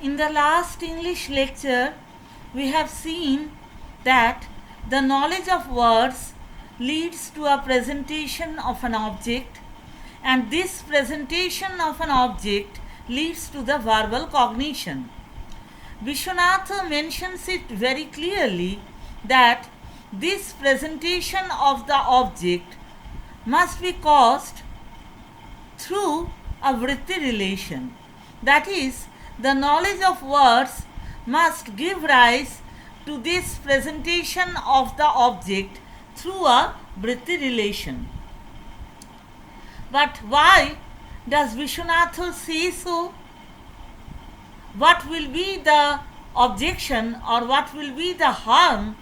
In the last English lecture, we have seen that the knowledge of words leads to a presentation of an object, and this presentation of an object leads to the verbal cognition. Vishwanath mentions it very clearly that this presentation of the object must be caused through a vritti relation. That is, the knowledge of words must give rise to this presentation of the object through a vritti relation. But why does Vishwanath say so? What will be the objection or what will be the harm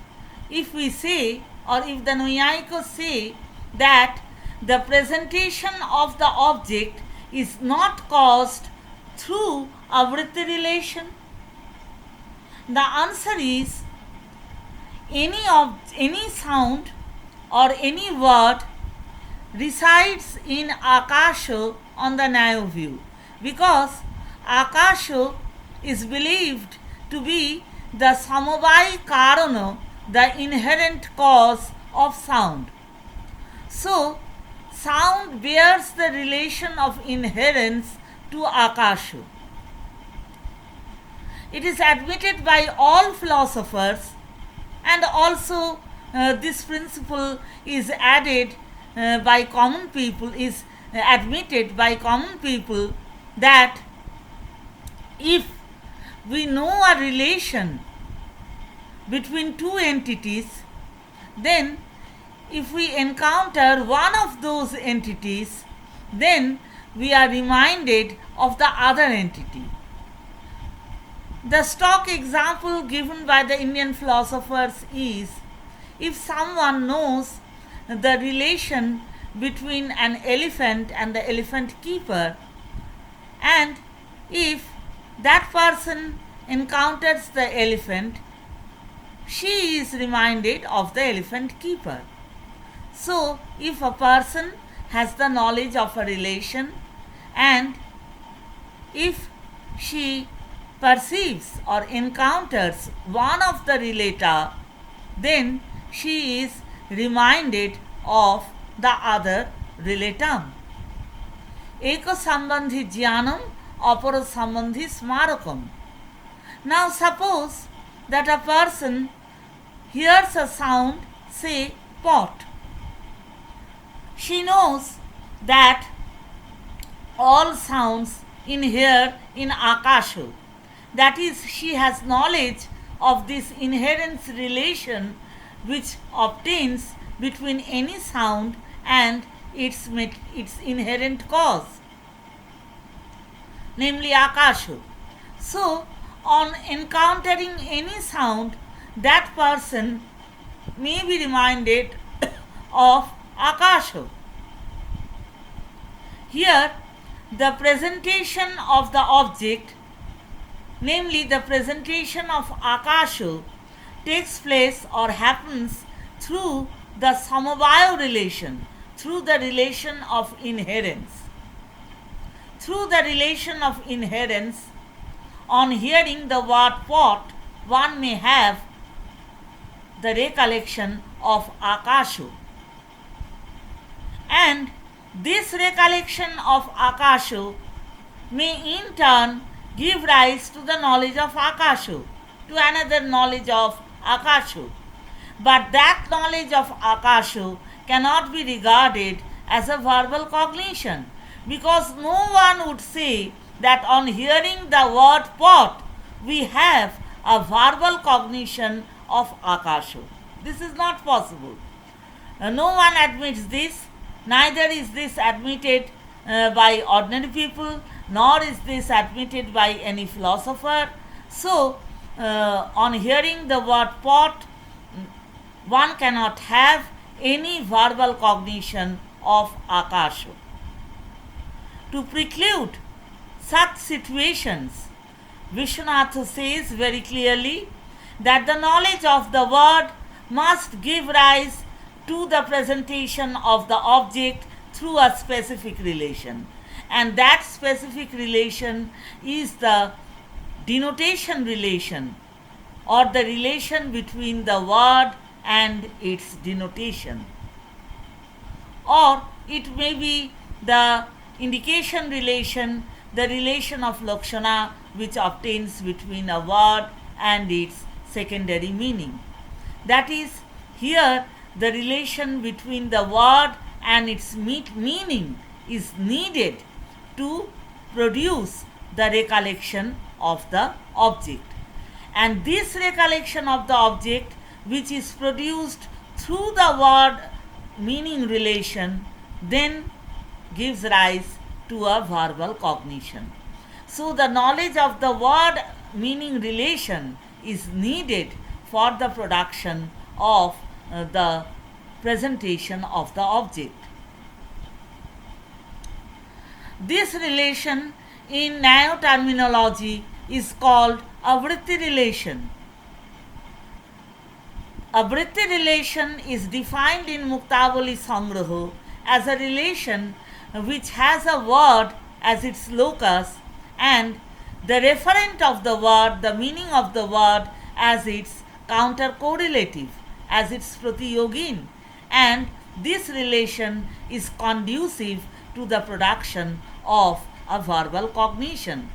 if we say, or if the Nayayikas say, that the presentation of the object is not caused through a vritti relation? The answer is any sound or any word resides in Akasha on the Nyaya view, because Akasha is believed to be the Samavai Karana, the inherent cause of sound. So, sound bears the relation of inherence to Akasha. It is admitted by all philosophers, and also this principle is added by common people, is admitted by common people, that if we know a relation between two entities, then if we encounter one of those entities, then we are reminded of the other entity. The stock example given by the Indian philosophers is, if someone knows the relation between an elephant and the elephant keeper, and if that person encounters the elephant, she is reminded of the elephant keeper. So, if a person has the knowledge of a relation, and if she perceives or encounters one of the relata, then she is reminded of the other relatum. Eka sambandhi jnanam, apara sambandhi smarakam. Now suppose that a person hears a sound, say pot. She knows that all sounds inhere in Akasha. That is, she has knowledge of this inherent relation which obtains between any sound and its inherent cause, namely Akasha. So, on encountering any sound, that person may be reminded of Akasha. Here, the presentation of the object, namely the presentation of Akasha, takes place or happens through the Samavaya relation, through the relation of inherence. Through the relation of inherence, on hearing the word pot, one may have the recollection of Akasha. And this recollection of Akasha may in turn give rise to the knowledge of Akasha, to another knowledge of Akasha. But that knowledge of Akasha cannot be regarded as a verbal cognition, because no one would say that on hearing the word pot, we have a verbal cognition of Akasha. This is not possible. No one admits this, neither is this admitted by ordinary people, nor is this admitted by any philosopher. So, on hearing the word pot, one cannot have any verbal cognition of Akasha. To preclude such situations, Vishwanath says very clearly that the knowledge of the word must give rise to the presentation of the object through a specific relation, and that specific relation is the denotation relation or the relation between the word and its denotation, or it may be the indication relation, the relation of lakshana which obtains between a word and its secondary meaning. That is, here the relation between the word and its meaning is needed to produce the recollection of the object. And this recollection of the object, which is produced through the word meaning relation, then gives rise to a verbal cognition. So, the knowledge of the word meaning relation is needed for the production of the presentation of the object. This relation in Neo terminology is called a vritti relation. A vritti relation is defined in Muktavali Sangraha as a relation which has a word as its locus and the referent of the word, the meaning of the word as its counter correlative, as its pratiyogin, and this relation is conducive to the production of a verbal cognition.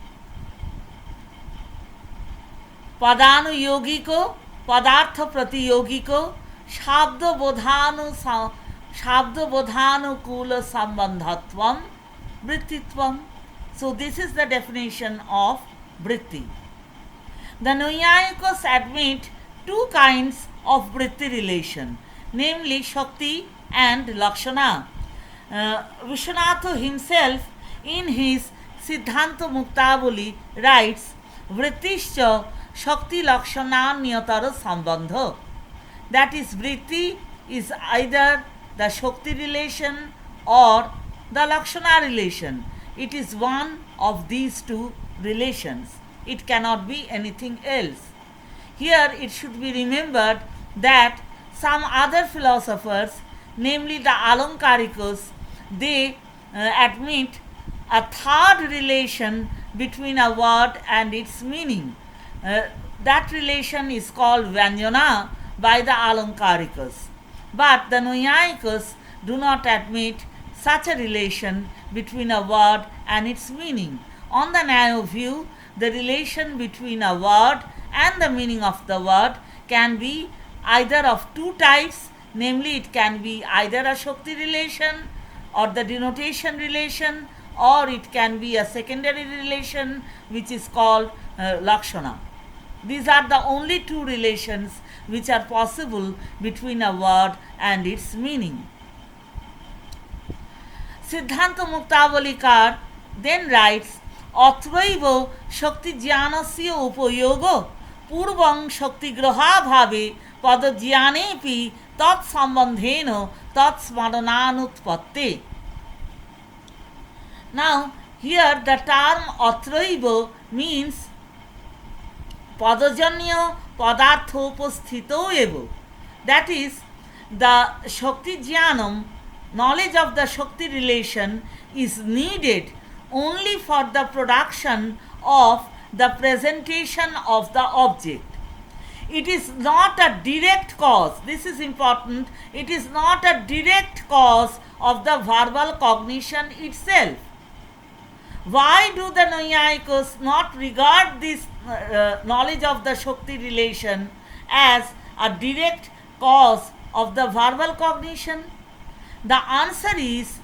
पदानुयोगिको पदार्थ प्रतियोगिको शाब्दबोधानुकूल संबंधत्वम वृत्तित्वम. So this is the definition of vritti. The Naiyayikos admit two kinds of vritti relation, namely Shakti and Lakshana. Vishwanatha himself in his Siddhanta Muktavali writes, Vrittischa Shakti Lakshana Niyatara Sambandha. That is, vritti is either the Shakti relation or the Lakshana relation. It is one of these two relations. It cannot be anything else. Here it should be remembered that some other philosophers, namely the Alankarikas, they admit a third relation between a word and its meaning. That relation is called Vyanjana by the Alankarikas. But the Naiyayikas do not admit such a relation between a word and its meaning. On the Nyaya view, the relation between a word and the meaning of the word can be either of two types, namely it can be either a Shakti relation or the denotation relation, or it can be a secondary relation which is called Lakshana. These are the only two relations which are possible between a word and its meaning. Siddhanta Muktavalīkar then writes, Atraiva Shakti Jnanasya Upayoga Purvang Shakti Graha Bhave Pada Jnanepi Tat Sambandhena Tat Smarananutpatte. Now, here the term Atraiva means Padajanya Padarthopasthito Eva. That is, the Shakti Jnanam, knowledge of the Shakti relation, is needed only for the production of the presentation of the object. It is not a direct cause, this is important, it is not a direct cause of the verbal cognition itself. Why do the Naiyayikas not regard this knowledge of the Shakti relation as a direct cause of the verbal cognition? The answer is,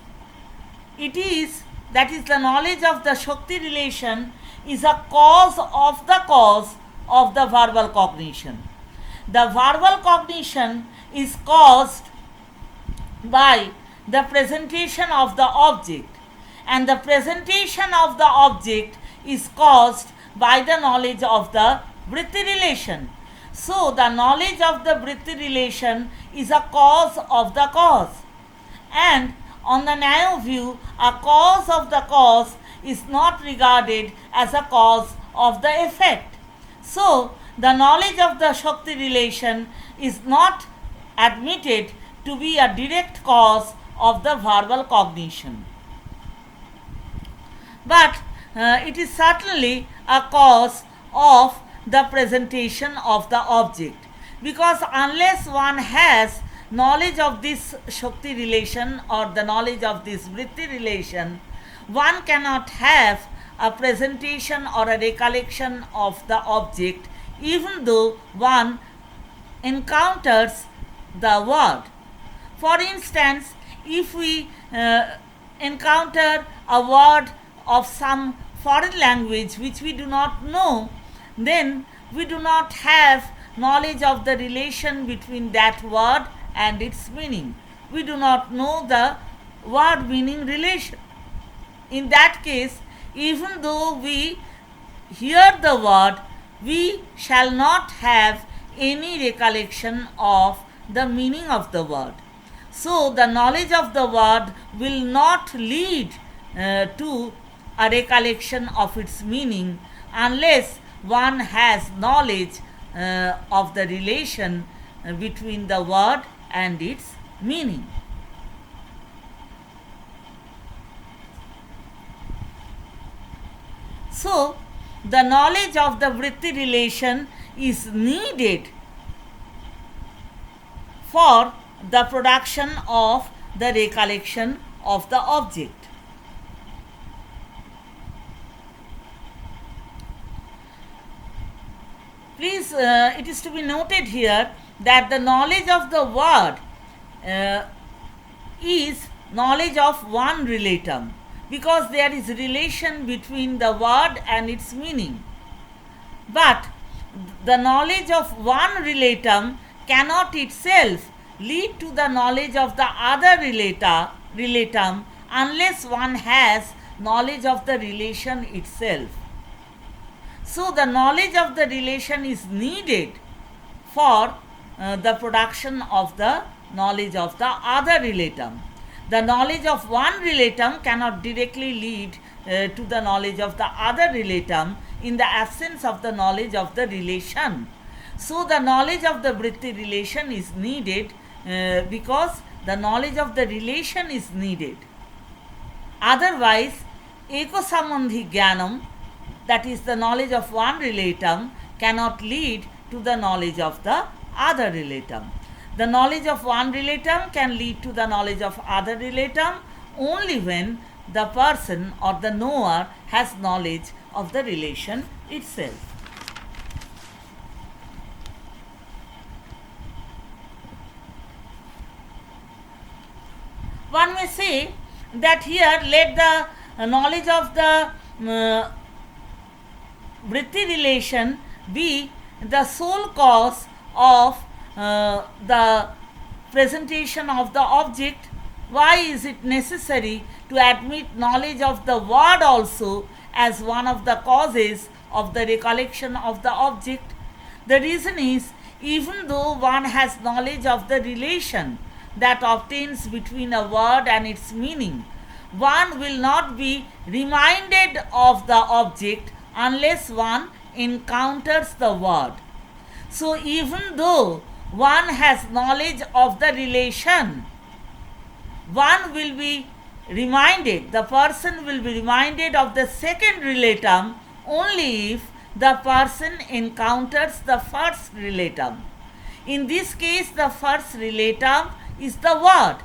it is, that is, the knowledge of the Shakti relation is a cause of the verbal cognition. The verbal cognition is caused by the presentation of the object, and the presentation of the object is caused by the knowledge of the vritti relation. So, the knowledge of the vritti relation is a cause of the cause. And on the Nyaya view, a cause of the cause is not regarded as a cause of the effect. So, the knowledge of the Shakti relation is not admitted to be a direct cause of the verbal cognition. But it is certainly a cause of the presentation of the object. Because unless one has knowledge of this Shakti relation or the knowledge of this Vritti relation, one cannot have a presentation or a recollection of the object even though one encounters the word. For instance, if we encounter a word of some foreign language which we do not know, then we do not have knowledge of the relation between that word and its meaning. We do not know the word meaning relation. In that case, even though we hear the word, we shall not have any recollection of the meaning of the word. So, the knowledge of the word will not lead to a recollection of its meaning unless one has knowledge of the relation between the word and its meaning. So, the knowledge of the vritti relation is needed for the production of the recollection of the object. Please, it is to be noted here that the knowledge of the word is knowledge of one relatum, because there is relation between the word and its meaning. But the knowledge of one relatum cannot itself lead to the knowledge of the other relatum unless one has knowledge of the relation itself. So, the knowledge of the relation is needed for the production of the knowledge of the other relatum. The knowledge of one relatum cannot directly lead to the knowledge of the other relatum in the absence of the knowledge of the relation. So, the knowledge of the vritti relation is needed because the knowledge of the relation is needed. Otherwise, ekosambandhi jnanam, that is the knowledge of one relatum, cannot lead to the knowledge of the other relatum. The knowledge of one relatum can lead to the knowledge of other relatum only when the person or the knower has knowledge of the relation itself. One may say that here let the knowledge of the vritti relation be the sole cause of the presentation of the object. Why is it necessary to admit knowledge of the word also as one of the causes of the recollection of the object? The reason is, even though one has knowledge of the relation that obtains between a word and its meaning, one will not be reminded of the object unless one encounters the word. So, even though one has knowledge of the relation, one will be reminded, the person will be reminded of the second relatum only if the person encounters the first relatum. In this case, the first relatum is the word.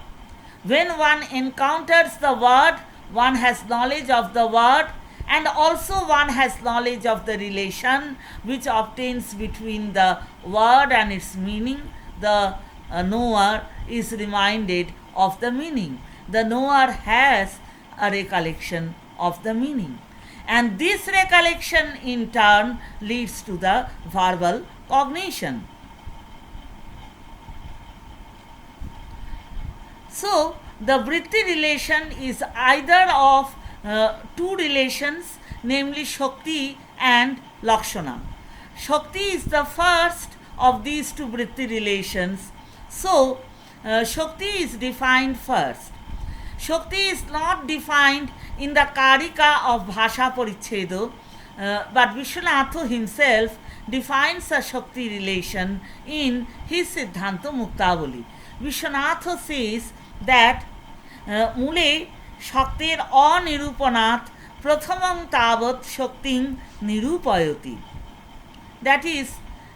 When one encounters the word, one has knowledge of the word, and also one has knowledge of the relation which obtains between the word and its meaning. The knower is reminded of the meaning. The knower has a recollection of the meaning. And this recollection in turn leads to the verbal cognition. So, the vritti relation is either of two relations, namely Shakti and Lakshana. Shakti is the first of these two vritti relations. So, Shakti is defined first. Shakti is not defined in the Karika of Bhasha Parichheda, but Vishwanatha himself defines a Shakti relation in his Siddhanta Muktavali. Vishwanatha says that Mule Shaktir Anirupanat Prathamam Tavat Shakting Nirupayoti. That is,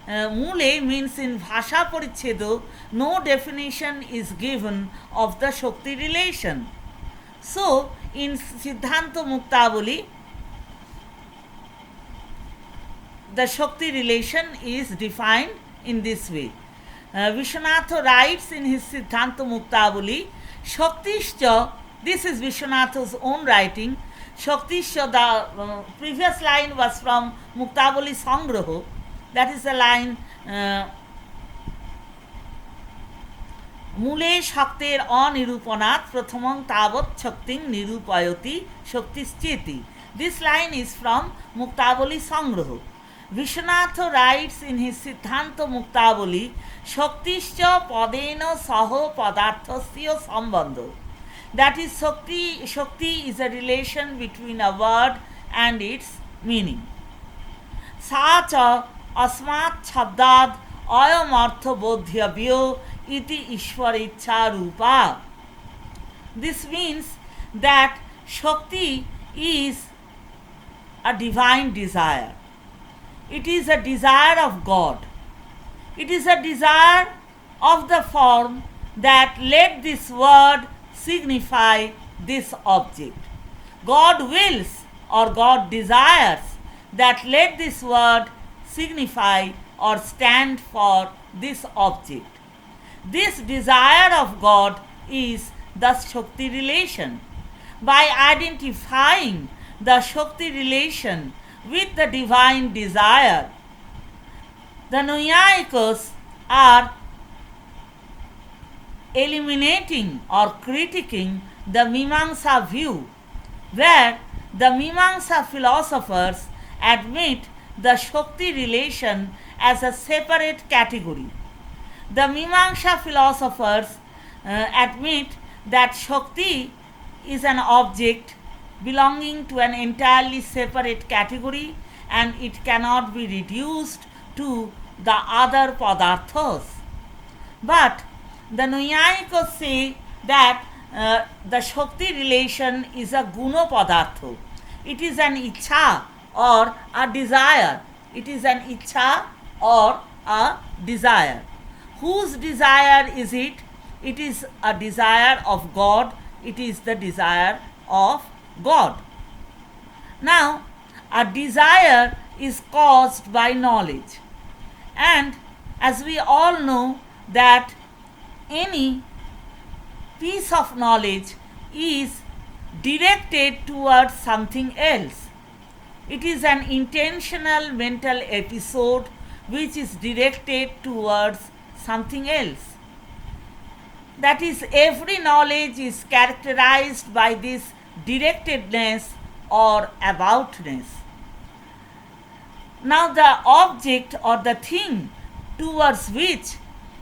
Mule means in Bhasha Parichedo, no definition is given of the Shakti relation. So, in Siddhanta Muktavali, the Shakti relation is defined in this way. Vishwanatha writes in his Siddhanta Muktavali, Shaktishcha, this is Vishwanatha's own writing, Shaktishcha, the previous line was from Muktavali Sangraho, that is the line, Mule Shakter Anirupanat Prathamang Tavat Shakting Nirupayoti Shaktischeti. This line is from Muktavali Sangraho. Vishwanatha writes in his Siddhanta Muktavali, Shaktischa Padena Saho Padarthasya Sambandho. That is, Shakti is a relation between a word and its meaning. Sacha Asmat Chabdad Ayam Artha Bodhyabhyo iti Ishwaricha Rupa. This means that Shakti is a divine desire. It is a desire of God. It is a desire of the form that let this word signify this object. God wills or God desires that let this word signify or stand for this object. This desire of God is the Shakti relation. By identifying the Shakti relation with the divine desire, the Naiyayikas are eliminating or critiquing the Mimamsa view, where the Mimamsa philosophers admit the Shakti relation as a separate category. The Mimamsa philosophers admit that Shakti is an object belonging to an entirely separate category and it cannot be reduced to the other padarthas. But the Naiyayikas say that the Shakti relation is a guna padartha. It is an ichha or a desire. It is an ichha or a desire. Whose desire is it? It is a desire of God. It is the desire of God. Now, a desire is caused by knowledge. And as we all know that any piece of knowledge is directed towards something else. It is an intentional mental episode which is directed towards something else. That is, every knowledge is characterized by this directedness or aboutness. Now, the object or the thing towards which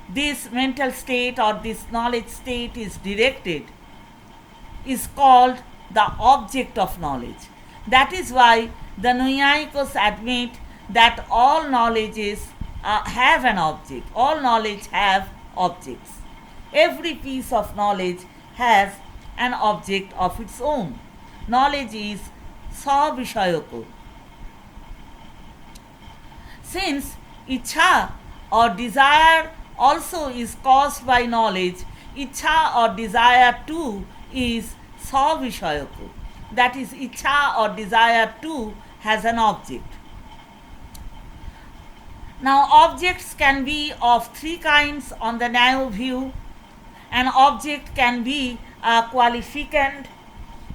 this mental state or this knowledge state is directed is called the object of knowledge. That is why the Naiyayikas admit that all knowledges have an object. All knowledge have objects. Every piece of knowledge has an object of its own. Knowledge is sa-vishayako. Since ichha or desire also is caused by knowledge, ichha or desire too is sa-vishayako. That is, ichha or desire too has an object. Now, objects can be of three kinds on the Nyaya view. An object can be a qualificand,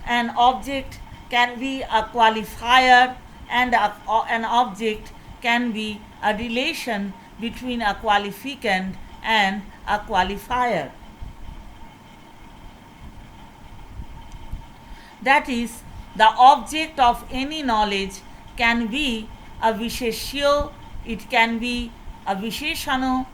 an object can be a qualifier, and an object can be a relation between a qualificand and a qualifier. That is, the object of any knowledge can be a visheshyo, it can be a visheshano.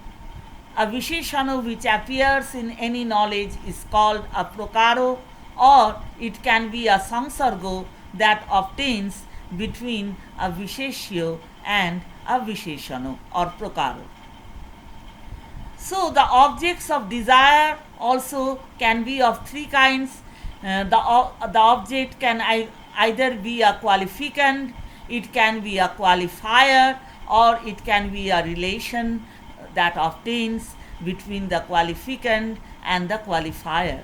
A visheshano which appears in any knowledge is called a prakaro, or it can be a sangsargo that obtains between a visheshyo and a visheshano or prakaro. So, the objects of desire also can be of three kinds. The object can either be a qualificand, it can be a qualifier, or it can be a relation that obtains between the qualificand and the qualifier.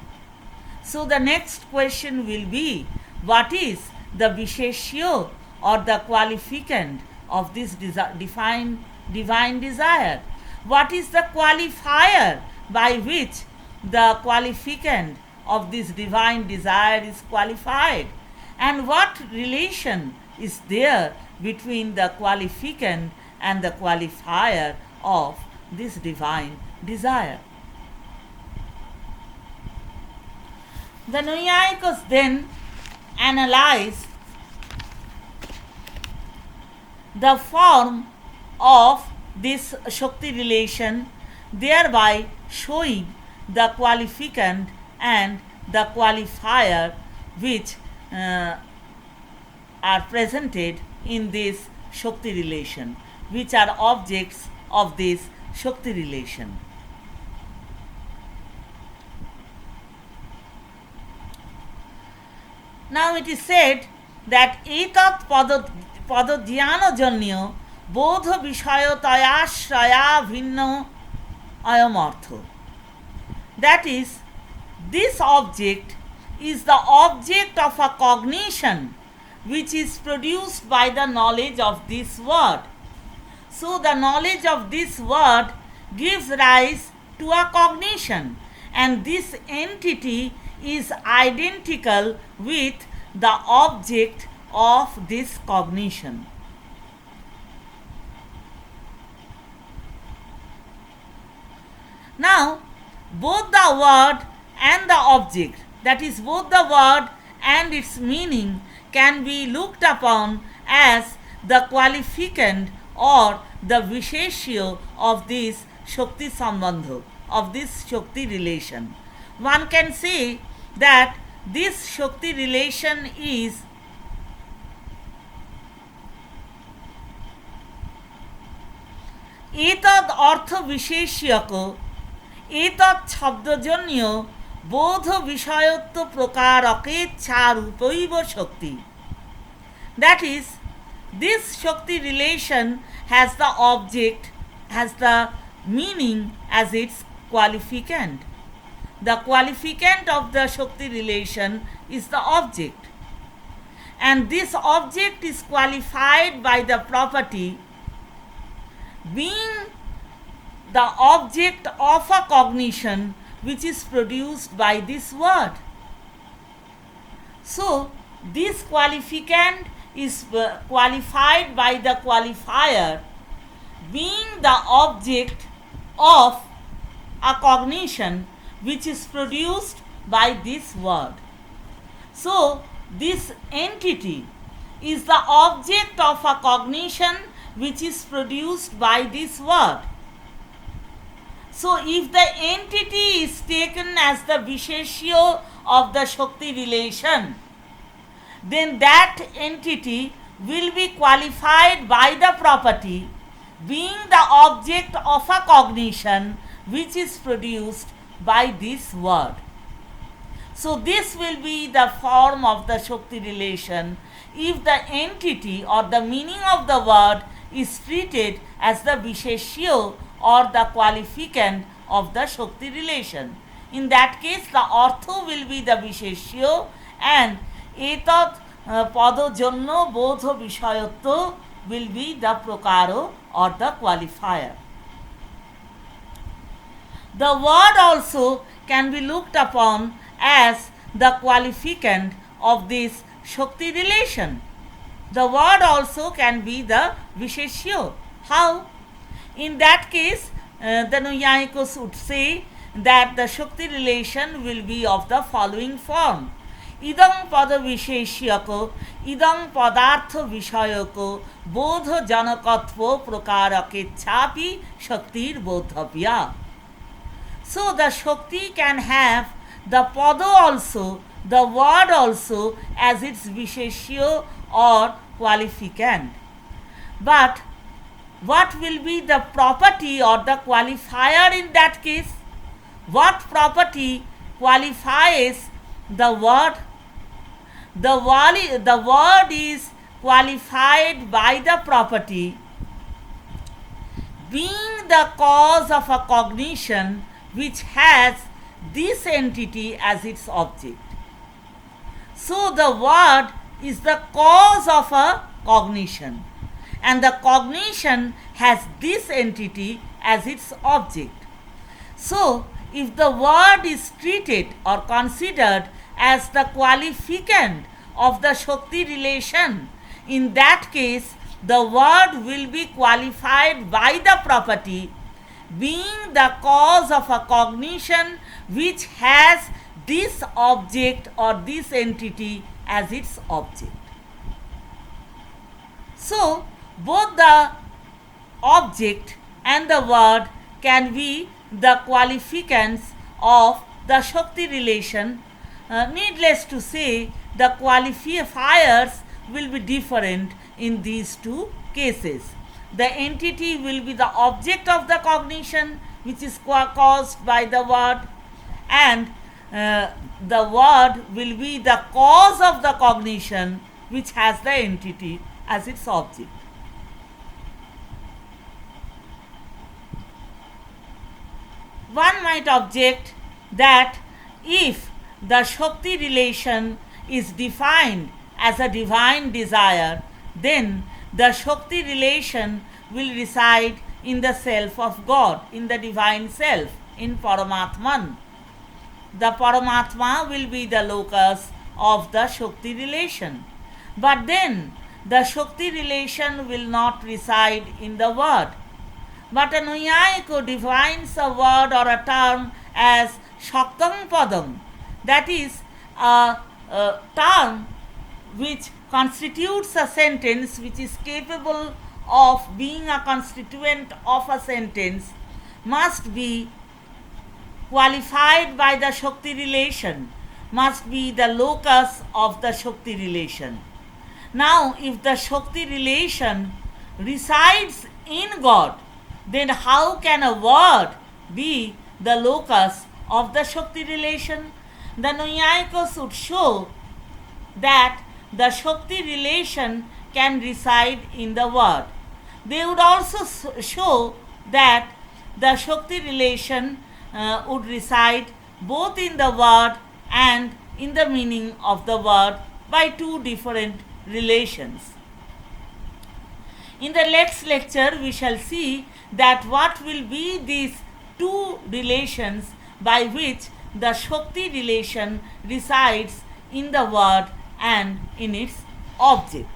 So the next question will be, what is the Visheshyo or the qualificand of this divine desire? What is the qualifier by which the qualificand of this divine desire is qualified? And what relation is there between the qualificand and the qualifier of this divine desire? The Naiyayikas then analyze the form of this Shakti relation, thereby showing the qualificand and the qualifier which are presented in this Shakti relation, which are objects of this Shakti relation. Now it is said that etat padodhyana janyo bodha vishayotaya shraya bhinno ayam artho. That is, this object is the object of a cognition which is produced by the knowledge of this word. So the knowledge of this word gives rise to a cognition, and this entity is identical with the object of this cognition. Now, both the word and the object, that is, both the word and its meaning, can be looked upon as the qualificand or the Visheshyo of this Shakti Sambandha, of this Shakti relation. One can say that this Shakti relation is एतद् अर्थ विशेष्यक एतत् शब्दजन्य बोध विषयत्व प्रकारकेच्छारूपैव शक्ति. That is, this Shakti relation has the object, has the meaning as its qualificand. The qualificand of the Shakti relation is the object, and this object is qualified by the property being the object of a cognition which is produced by this word. So, this qualificand is qualified by the qualifier being the object of a cognition which is produced by this word. So, this entity is the object of a cognition which is produced by this word. So, if the entity is taken as the Visheshyo of the Shakti relation, then that entity will be qualified by the property being the object of a cognition which is produced by this word. So, this will be the form of the Shakti relation if the entity or the meaning of the word is treated as the Visheshyo or the qualificand of the Shakti relation. In that case, the artho will be the Visheshyo and etat padojanno bodho vishayatto will be the prakaro or the qualifier. The word also can be looked upon as the qualificand of this Shakti relation. The word also can be the Visheshyo. How? In that case, the Naiyayikos would say that the Shakti relation will be of the following form. Idam pada visheshyako, idam padartha vishayako, bodha janakatva prakarakechhapi shaktir bodhavya. So the Shakti can have the pada also, the word also as its Visheshyo or qualificand. But what will be the property or the qualifier in that case? What property qualifies the word? The word is qualified by the property being the cause of a cognition which has this entity as its object. So the word is the cause of a cognition, and the cognition has this entity as its object. So, if the word is treated or considered as the qualificant of the Shakti relation, in that case the word will be qualified by the property being the cause of a cognition which has this object or this entity as its object. So, both the object and the word can be the qualificants of the Shakti relation. Needless to say, the qualifiers will be different in these two cases. The entity will be the object of the cognition which is caused by the word, and the word will be the cause of the cognition which has the entity as its object. One might object that if the Shakti relation is defined as a divine desire, then the Shakti relation will reside in the self of God, in the divine self, in Paramatman. The Paramatma will be the locus of the Shakti relation. But then the Shakti relation will not reside in the word. But a Nayayiko defines a word or a term as Shaktam Padam, that is, a term which constitutes a sentence which is capable of being a constituent of a sentence, must be qualified by the Shakti relation, must be the locus of the Shakti relation. Now, if the Shakti relation resides in God, then how can a word be the locus of the Shakti relation? The Nayayikos would show that the Shakti relation can reside in the word. They would also show that the Shakti relation would reside both in the word and in the meaning of the word by two different relations. In the next lecture, we shall see that what will be these two relations by which the Shakti relation resides in the word and in its object.